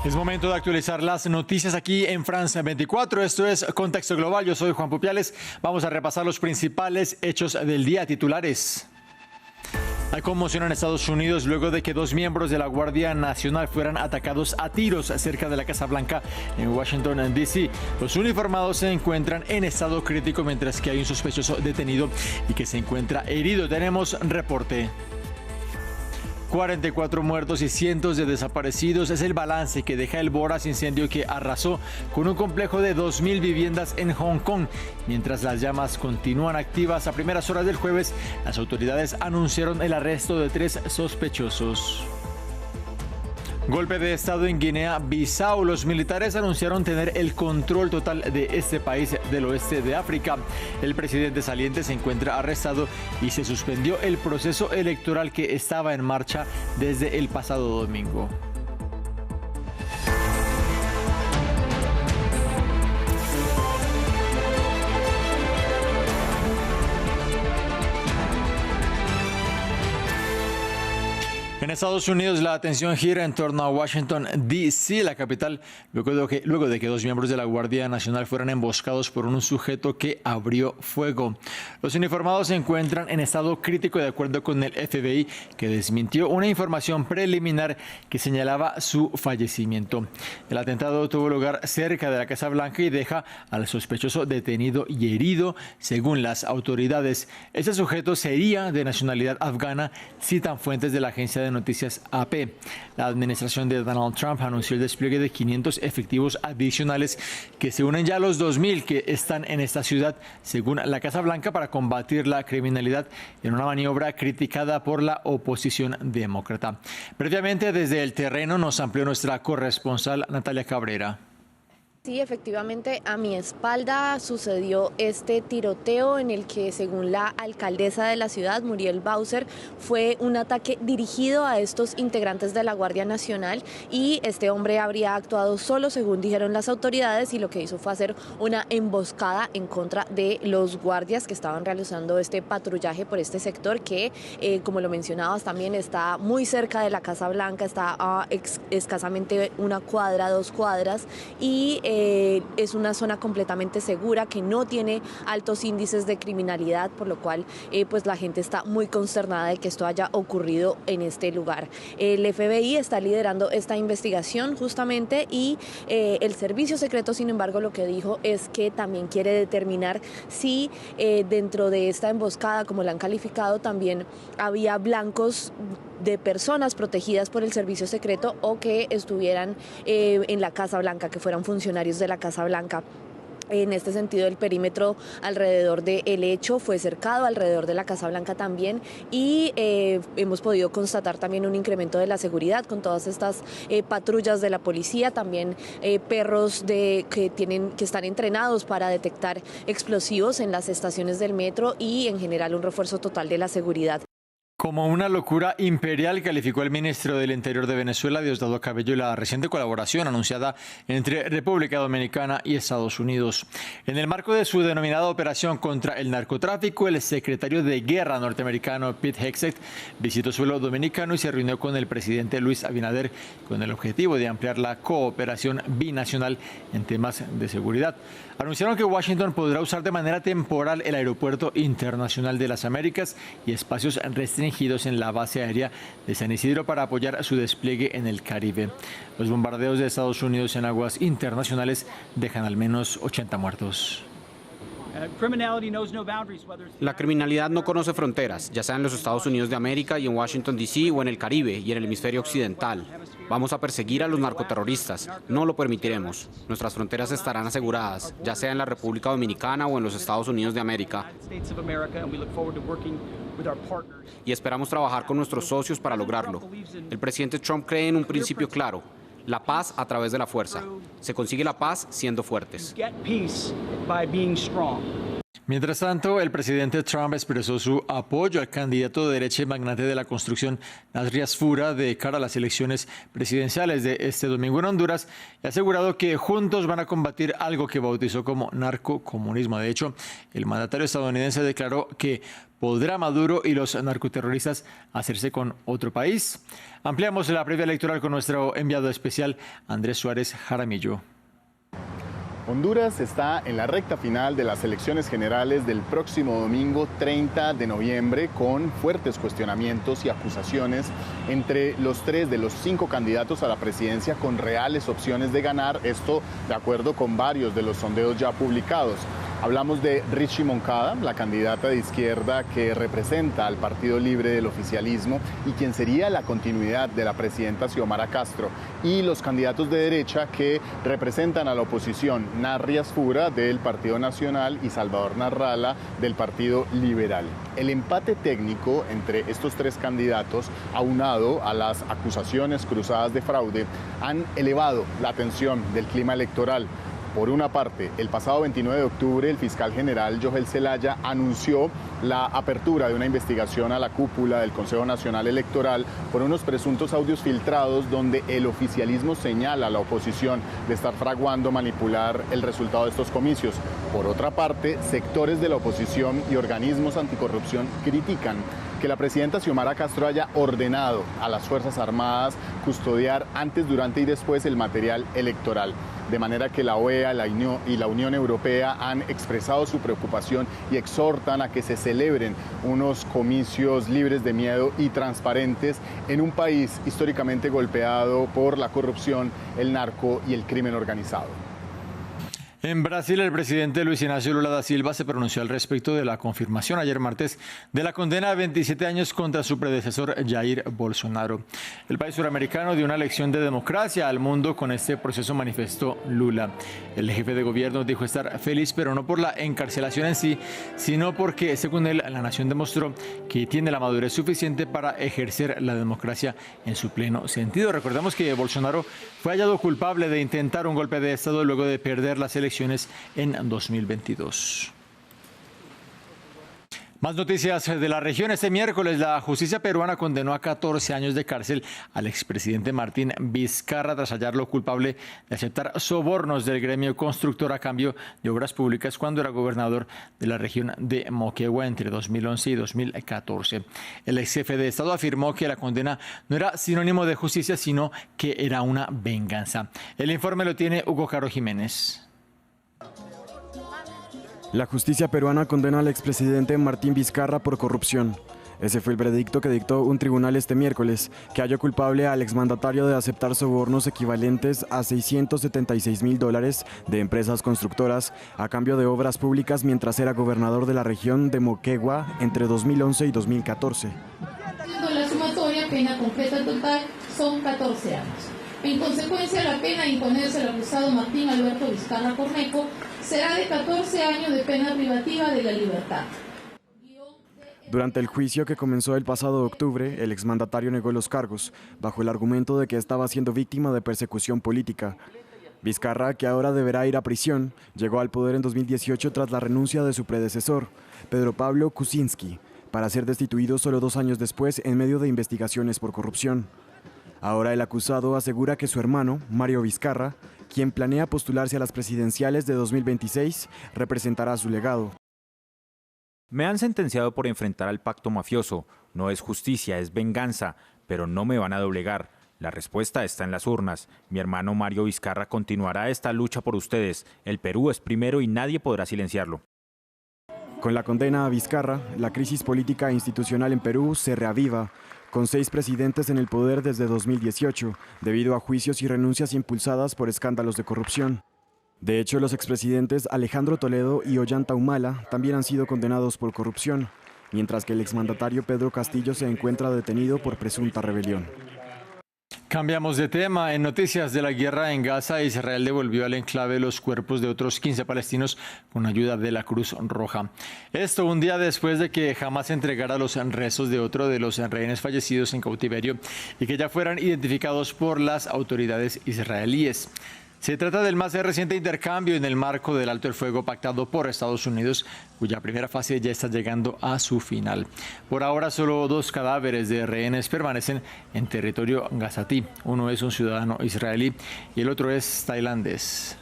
Es momento de actualizar las noticias aquí en Francia 24. Esto es Contexto Global. Yo soy Juan Pupiales. Vamos a repasar los principales hechos del día. Titulares. Hay conmoción en Estados Unidos luego de que dos miembros de la Guardia Nacional fueran atacados a tiros cerca de la Casa Blanca en Washington, D.C. Los uniformados se encuentran en estado crítico, mientras que hay un sospechoso detenido y que se encuentra herido. Tenemos reporte. 44 muertos y cientos de desaparecidos es el balance que deja el voraz incendio que arrasó con un complejo de 2.000 viviendas en Hong Kong. Mientras las llamas continúan activas, a primeras horas del jueves, las autoridades anunciaron el arresto de 3 sospechosos. Golpe de estado en Guinea-Bissau. Los militares anunciaron tener el control total de este país del oeste de África. El presidente saliente se encuentra arrestado y se suspendió el proceso electoral que estaba en marcha desde el pasado domingo. En Estados Unidos, la atención gira en torno a Washington, D.C., la capital, luego de que dos miembros de la Guardia Nacional fueran emboscados por un sujeto que abrió fuego. Los uniformados se encuentran en estado crítico, de acuerdo con el FBI, que desmintió una información preliminar que señalaba su fallecimiento. El atentado tuvo lugar cerca de la Casa Blanca y deja al sospechoso detenido y herido, según las autoridades. Este sujeto sería de nacionalidad afgana, citan fuentes de la agencia de noticias AP. La administración de Donald Trump anunció el despliegue de 500 efectivos adicionales que se unen ya a los 2.000 que están en esta ciudad, según la Casa Blanca, para combatir la criminalidad en una maniobra criticada por la oposición demócrata. Previamente, desde el terreno nos amplió nuestra corresponsal Natalia Cabrera. Sí, efectivamente, a mi espalda sucedió este tiroteo en el que, según la alcaldesa de la ciudad, Muriel Bowser, fue un ataque dirigido a estos integrantes de la Guardia Nacional y este hombre habría actuado solo, según dijeron las autoridades, y lo que hizo fue hacer una emboscada en contra de los guardias que estaban realizando este patrullaje por este sector que, como lo mencionabas, también está muy cerca de la Casa Blanca, está a escasamente 1 cuadra, 2 cuadras, y es una zona completamente segura que no tiene altos índices de criminalidad, por lo cual pues la gente está muy consternada de que esto haya ocurrido en este lugar. El FBI está liderando esta investigación justamente y el servicio secreto, sin embargo, lo que dijo es que también quiere determinar si dentro de esta emboscada, como la han calificado, también había blancos de personas protegidas por el servicio secreto o que estuvieran en la Casa Blanca, que fueran funcionarios de la Casa Blanca. En este sentido, el perímetro alrededor del hecho fue cercado, alrededor de la Casa Blanca también, y hemos podido constatar también un incremento de la seguridad con todas estas patrullas de la policía, también perros que están entrenados para detectar explosivos en las estaciones del metro y en general un refuerzo total de la seguridad. Como una locura imperial, calificó el ministro del Interior de Venezuela, Diosdado Cabello, la reciente colaboración anunciada entre República Dominicana y Estados Unidos. En el marco de su denominada operación contra el narcotráfico, el secretario de Guerra norteamericano Pete Hegseth visitó suelo dominicano y se reunió con el presidente Luis Abinader con el objetivo de ampliar la cooperación binacional en temas de seguridad. Anunciaron que Washington podrá usar de manera temporal el Aeropuerto Internacional de las Américas y espacios restringidos en la base aérea de San Isidro para apoyar su despliegue en el Caribe. Los bombardeos de Estados Unidos en aguas internacionales dejan al menos 80 muertos. La criminalidad no conoce fronteras, ya sea en los Estados Unidos de América y en Washington, D.C. o en el Caribe y en el hemisferio occidental. Vamos a perseguir a los narcoterroristas, no lo permitiremos. Nuestras fronteras estarán aseguradas, ya sea en la República Dominicana o en los Estados Unidos de América. Y esperamos trabajar con nuestros socios para lograrlo. El presidente Trump cree en un principio claro: la paz a través de la fuerza. Se consigue la paz siendo fuertes. Mientras tanto, el presidente Trump expresó su apoyo al candidato de derecha y magnate de la construcción, Nasri Asfura, de cara a las elecciones presidenciales de este domingo en Honduras, y ha asegurado que juntos van a combatir algo que bautizó como narcocomunismo. De hecho, el mandatario estadounidense declaró que ¿Podrá Maduro y los narcoterroristas hacerse con otro país? Ampliamos la previa electoral con nuestro enviado especial, Andrés Suárez Jaramillo. Honduras está en la recta final de las elecciones generales del próximo domingo 30 de noviembre con fuertes cuestionamientos y acusaciones entre los 3 de los 5 candidatos a la presidencia con reales opciones de ganar, esto de acuerdo con varios de los sondeos ya publicados. Hablamos de Richie Moncada, la candidata de izquierda que representa al Partido Libre del Oficialismo y quien sería la continuidad de la presidenta Xiomara Castro, y los candidatos de derecha que representan a la oposición, Narri Asfura del Partido Nacional y Salvador Narrala del Partido Liberal. El empate técnico entre estos 3 candidatos, aunado a las acusaciones cruzadas de fraude, han elevado la tensión del clima electoral. Por una parte, el pasado 29 de octubre, el fiscal general Joel Zelaya anunció la apertura de una investigación a la cúpula del Consejo Nacional Electoral por unos presuntos audios filtrados donde el oficialismo señala a la oposición de estar fraguando manipular el resultado de estos comicios. Por otra parte, sectores de la oposición y organismos anticorrupción critican que la presidenta Xiomara Castro haya ordenado a las Fuerzas Armadas custodiar antes, durante y después el material electoral. De manera que la OEA y la Unión Europea han expresado su preocupación y exhortan a que se celebren unos comicios libres de miedo y transparentes en un país históricamente golpeado por la corrupción, el narco y el crimen organizado. En Brasil, el presidente Luis Inácio Lula da Silva se pronunció al respecto de la confirmación ayer martes de la condena de 27 años contra su predecesor Jair Bolsonaro. El país suramericano dio una lección de democracia al mundo con este proceso, manifestó Lula. El jefe de gobierno dijo estar feliz, pero no por la encarcelación en sí, sino porque, según él, la nación demostró que tiene la madurez suficiente para ejercer la democracia en su pleno sentido. Recordemos que Bolsonaro fue hallado culpable de intentar un golpe de Estado luego de perder las elecciones en 2022. Más noticias de la región. Este miércoles la justicia peruana condenó a 14 años de cárcel al expresidente Martín Vizcarra tras hallarlo culpable de aceptar sobornos del gremio constructor a cambio de obras públicas cuando era gobernador de la región de Moquegua entre 2011 y 2014. El ex jefe de Estado afirmó que la condena no era sinónimo de justicia, sino que era una venganza. El informe lo tiene Hugo Caro Jiménez. La justicia peruana condena al expresidente Martín Vizcarra por corrupción. Ese fue el veredicto que dictó un tribunal este miércoles, que halló culpable al exmandatario de aceptar sobornos equivalentes a $676.000 de empresas constructoras a cambio de obras públicas mientras era gobernador de la región de Moquegua entre 2011 y 2014. La sumatoria pena completa total son 14 años. En consecuencia, la pena a imponerse al acusado Martín Alberto Vizcarra Cornejo será de 14 años de pena privativa de la libertad. Durante el juicio que comenzó el pasado octubre, el exmandatario negó los cargos, bajo el argumento de que estaba siendo víctima de persecución política. Vizcarra, que ahora deberá ir a prisión, llegó al poder en 2018 tras la renuncia de su predecesor, Pedro Pablo Kuczynski, para ser destituido solo 2 años después en medio de investigaciones por corrupción. Ahora el acusado asegura que su hermano, Mario Vizcarra, quien planea postularse a las presidenciales de 2026, representará su legado. Me han sentenciado por enfrentar al pacto mafioso. No es justicia, es venganza, pero no me van a doblegar. La respuesta está en las urnas. Mi hermano Mario Vizcarra continuará esta lucha por ustedes. El Perú es primero y nadie podrá silenciarlo. Con la condena a Vizcarra, la crisis política e institucional en Perú se reaviva, con 6 presidentes en el poder desde 2018, debido a juicios y renuncias impulsadas por escándalos de corrupción. De hecho, los expresidentes Alejandro Toledo y Ollanta Humala también han sido condenados por corrupción, mientras que el exmandatario Pedro Castillo se encuentra detenido por presunta rebelión. Cambiamos de tema. En noticias de la guerra en Gaza, Israel devolvió al enclave los cuerpos de otros 15 palestinos con ayuda de la Cruz Roja. Esto un día después de que Hamás entregara los restos de otro de los rehenes fallecidos en cautiverio y que ya fueran identificados por las autoridades israelíes. Se trata del más reciente intercambio en el marco del alto el fuego pactado por Estados Unidos, cuya primera fase ya está llegando a su final. Por ahora, solo 2 cadáveres de rehenes permanecen en territorio gazatí. Uno es un ciudadano israelí y el otro es tailandés.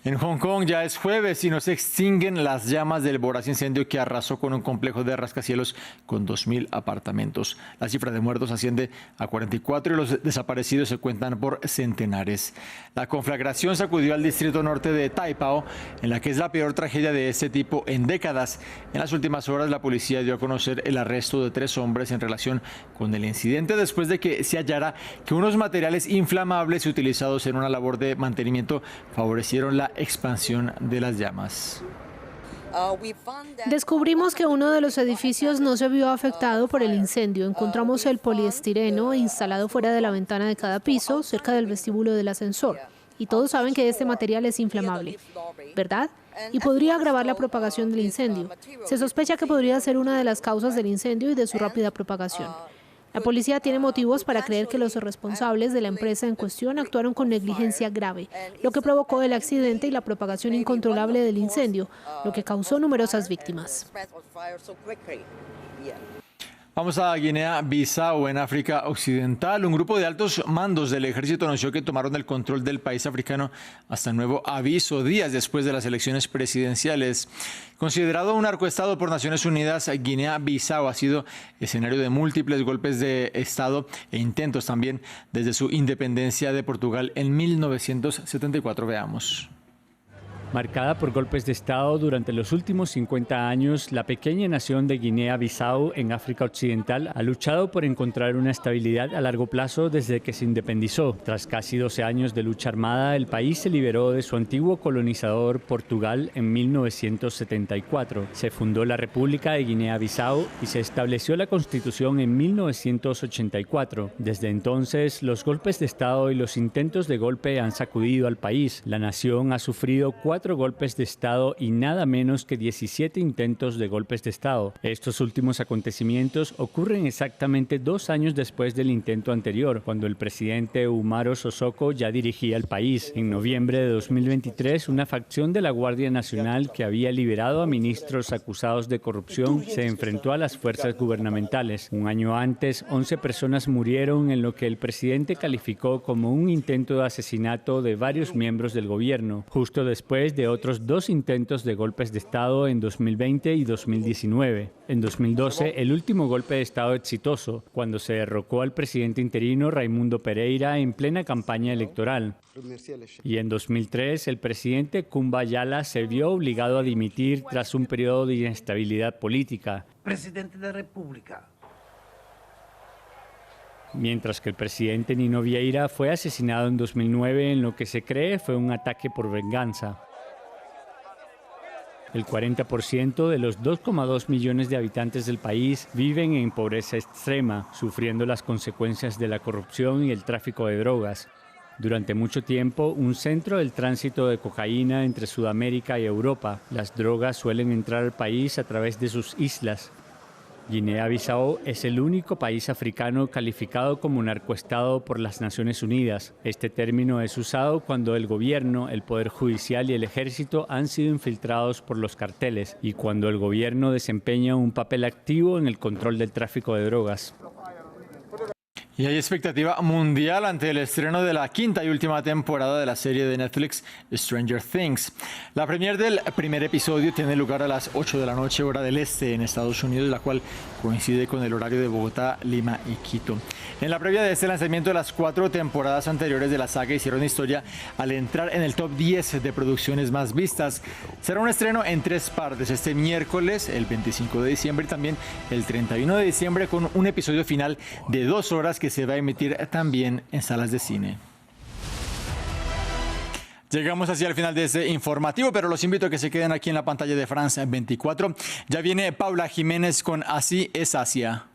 En Hong Kong ya es jueves y no se extinguen las llamas del voraz incendio que arrasó con un complejo de rascacielos con 2.000 apartamentos. La cifra de muertos asciende a 44 y los desaparecidos se cuentan por centenares. La conflagración sacudió al distrito norte de Tai Po, en la que es la peor tragedia de este tipo en décadas. En las últimas horas, la policía dio a conocer el arresto de 3 hombres en relación con el incidente después de que se hallara que unos materiales inflamables utilizados en una labor de mantenimiento favorecieron la expansión de las llamas. Descubrimos que uno de los edificios no se vio afectado por el incendio. Encontramos el poliestireno instalado fuera de la ventana de cada piso, cerca del vestíbulo del ascensor. Y todos saben que este material es inflamable, ¿verdad? Y podría agravar la propagación del incendio. Se sospecha que podría ser una de las causas del incendio y de su rápida propagación. La policía tiene motivos para creer que los responsables de la empresa en cuestión actuaron con negligencia grave, lo que provocó el accidente y la propagación incontrolable del incendio, lo que causó numerosas víctimas. Vamos a Guinea-Bissau, en África Occidental. Un grupo de altos mandos del ejército anunció que tomaron el control del país africano hasta nuevo aviso, días después de las elecciones presidenciales. Considerado un narcoestado por Naciones Unidas, Guinea-Bissau ha sido escenario de múltiples golpes de Estado e intentos también desde su independencia de Portugal en 1974. Veamos. Marcada por golpes de Estado durante los últimos 50 años, la pequeña nación de Guinea-Bissau en África Occidental ha luchado por encontrar una estabilidad a largo plazo desde que se independizó. Tras casi 12 años de lucha armada, el país se liberó de su antiguo colonizador Portugal en 1974. Se fundó la República de Guinea-Bissau y se estableció la Constitución en 1984. Desde entonces, los golpes de Estado y los intentos de golpe han sacudido al país. La nación ha sufrido 4 golpes de Estado y nada menos que 17 intentos de golpes de Estado. Estos últimos acontecimientos ocurren exactamente 2 años después del intento anterior, cuando el presidente Umaro Sissoco ya dirigía el país. En noviembre de 2023, una facción de la Guardia Nacional que había liberado a ministros acusados de corrupción se enfrentó a las fuerzas gubernamentales. Un año antes, 11 personas murieron en lo que el presidente calificó como un intento de asesinato de varios miembros del gobierno, justo después de otros 2 intentos de golpes de Estado en 2020 y 2019. En 2012, el último golpe de Estado exitoso, cuando se derrocó al presidente interino Raimundo Pereira en plena campaña electoral. Y en 2003, el presidente Kumba Yala se vio obligado a dimitir tras un periodo de inestabilidad política. Presidente de la República. Mientras que el presidente Nino Vieira fue asesinado en 2009 en lo que se cree fue un ataque por venganza. El 40% de los 2,2 millones de habitantes del país viven en pobreza extrema, sufriendo las consecuencias de la corrupción y el tráfico de drogas. Durante mucho tiempo, un centro del tránsito de cocaína entre Sudamérica y Europa. Las drogas suelen entrar al país a través de sus islas. Guinea-Bissau es el único país africano calificado como narcoestado por las Naciones Unidas. Este término es usado cuando el gobierno, el poder judicial y el ejército han sido infiltrados por los carteles y cuando el gobierno desempeña un papel activo en el control del tráfico de drogas. Y hay expectativa mundial ante el estreno de la 5ª y última temporada de la serie de Netflix Stranger Things. La premier del primer episodio tiene lugar a las 8 de la noche, hora del este, en Estados Unidos, la cual coincide con el horario de Bogotá, Lima y Quito. En la previa de este lanzamiento, las 4 temporadas anteriores de la saga hicieron historia al entrar en el top 10 de producciones más vistas. Será un estreno en 3 partes, este miércoles, el 25 de diciembre y también el 31 de diciembre, con un episodio final de 2 horas que se va a emitir también en salas de cine. Llegamos así al final de este informativo, pero los invito a que se queden aquí en la pantalla de France 24. Ya viene Paula Jiménez con Así es Asia.